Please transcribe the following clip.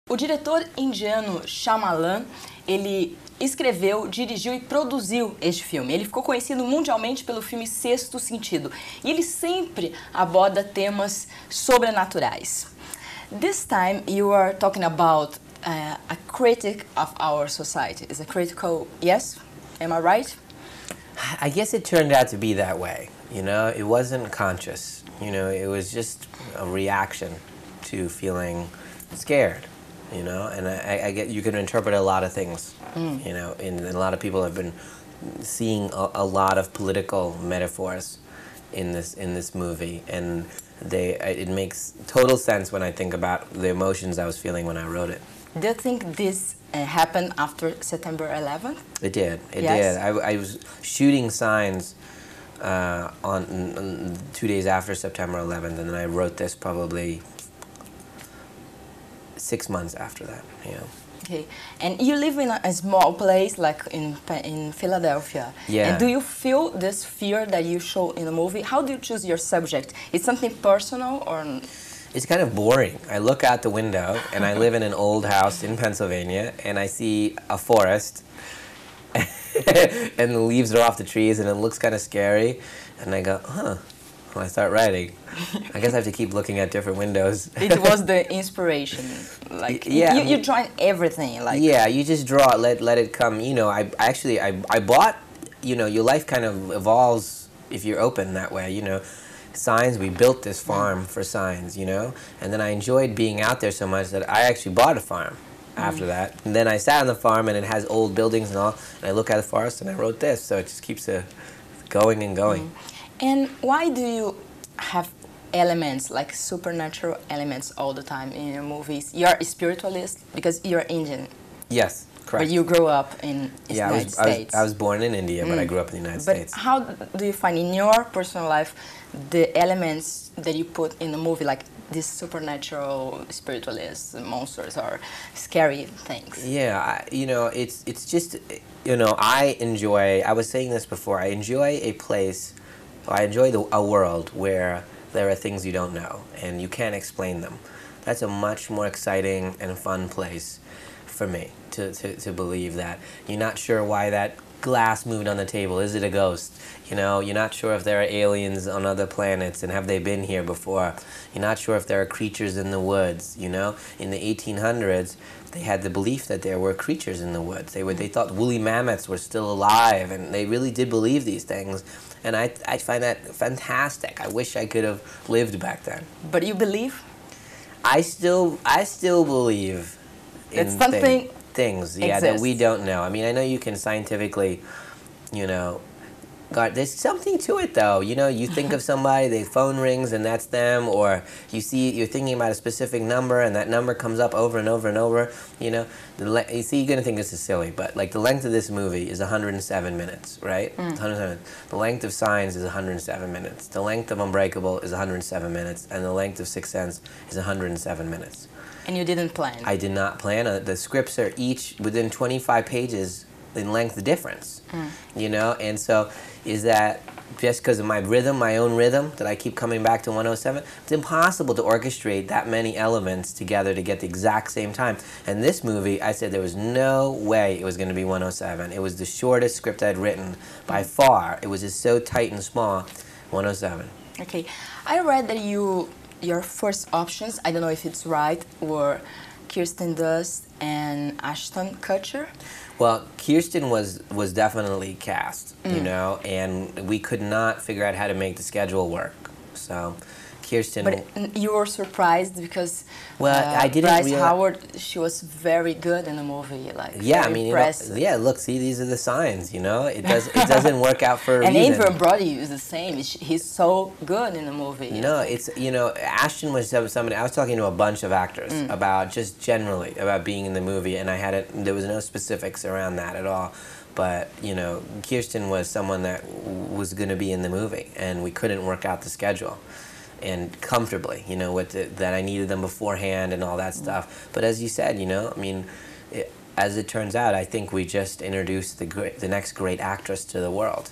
O diretor indiano Shyamalan, ele escreveu, dirigiu e produziu este filme. Ele ficou conhecido mundialmente pelo filme Sexto Sentido. E ele sempre aborda temas sobrenaturais. This time you are talking about a critic of our society. Is a critical, yes? Am I right? I guess it turned out to be that way. You know, it wasn't conscious. You know, it was just a reaction to feeling scared. You know, and I get you can interpret a lot of things. You know, and a lot of people have been seeing a lot of political metaphors in this movie, and it makes total sense when I think about the emotions I was feeling when I wrote it. Do you think this happened after September 11th? It did. It Yes. did. I was shooting signs on 2 days after September 11th, and then I wrote this probably 6 months after that. Yeah. Okay, and you live in a small place like in Philadelphia. Yeah. And do you feel this fear that you show in the movie? How do you choose your subject? Is something personal or? It's kind of boring. I look out the window, and I live in an old house in Pennsylvania, and I see a forest, and the leaves are off the trees, and it looks kind of scary, and I go, huh. When I start writing, I guess I have to keep looking at different windows. It was the inspiration, like Yeah, you draw everything, like yeah, you just draw it, let it come. You know, I bought. You know, your life kind of evolves if you're open that way. You know, signs. We built this farm for signs. You know, and then I enjoyed being out there so much that I actually bought a farm. After that, and then I sat on the farm, and it has old buildings and all. And I look at the forest, and I wrote this. So it just keeps going and going. And why do you have elements, like supernatural elements all the time in your movies? You're a spiritualist because you're Indian, Yes, correct. but you grew up in the United States. I was born in India, but I grew up in the United But States. how do you find in your personal life the elements that you put in the movie, like these supernatural spiritualists, monsters, or scary things? Yeah, you know, it's just, you know, I was saying this before, I enjoy a place, I enjoy a world where there are things you don't know and you can't explain them. That's a much more exciting and fun place for me to believe that. You're not sure why that glass moved on the table. Is it a ghost? You know, you're not sure if there are aliens on other planets and have they been here before. You're not sure if there are creatures in the woods, you know. In the 1800s, they had the belief that there were creatures in the woods. They thought woolly mammoths were still alive, and they really did believe these things. And I find that fantastic. I wish I could have lived back then. But you believe? I still believe in That something things, yeah, that we don't know. I mean, I know you can scientifically, you know, God, there's something to it though. You know, you think of somebody, the phone rings and that's them, or you're thinking about a specific number and that number comes up over and over and over. You know, you see, you're gonna think this is silly, but like the length of this movie is 107 minutes, right? 107. The length of Signs is 107 minutes. The length of Unbreakable is 107 minutes, and the length of Sixth Sense is 107 minutes. And you didn't plan? I did not plan. The scripts are each within 25 pages in length difference, you know, and so is that just because of my rhythm, my own rhythm, that I keep coming back to 107? It's impossible to orchestrate that many elements together to get the exact same time. And this movie, I said there was no way it was going to be 107. It was the shortest script I'd written by far. It was just so tight and small, 107. Okay, I read that your first options, I don't know if it's right, were Kirsten Dunst and Ashton Kutcher. Well, Kirsten was definitely cast, you know, and we could not figure out how to make the schedule work. So, Kirsten. But you were surprised because I didn't Bryce realize. Howard, she was very good in the movie, like Yeah, very I mean, impressive. yeah. Look, see, these are the signs. You know, it doesn't work out for a And reason. Adrian Brody is the same. He's so good in the movie. No, it's, you know, Ashton was somebody, I was talking to a bunch of actors about just generally about being in the movie, and there was no specifics around that at all. But, you know, Kirsten was someone that was going to be in the movie, and we couldn't work out the schedule and comfortably, you know, that I needed them beforehand and all that stuff. But as you said, you know, I mean, as it turns out, I think we just introduced the next great actress to the world.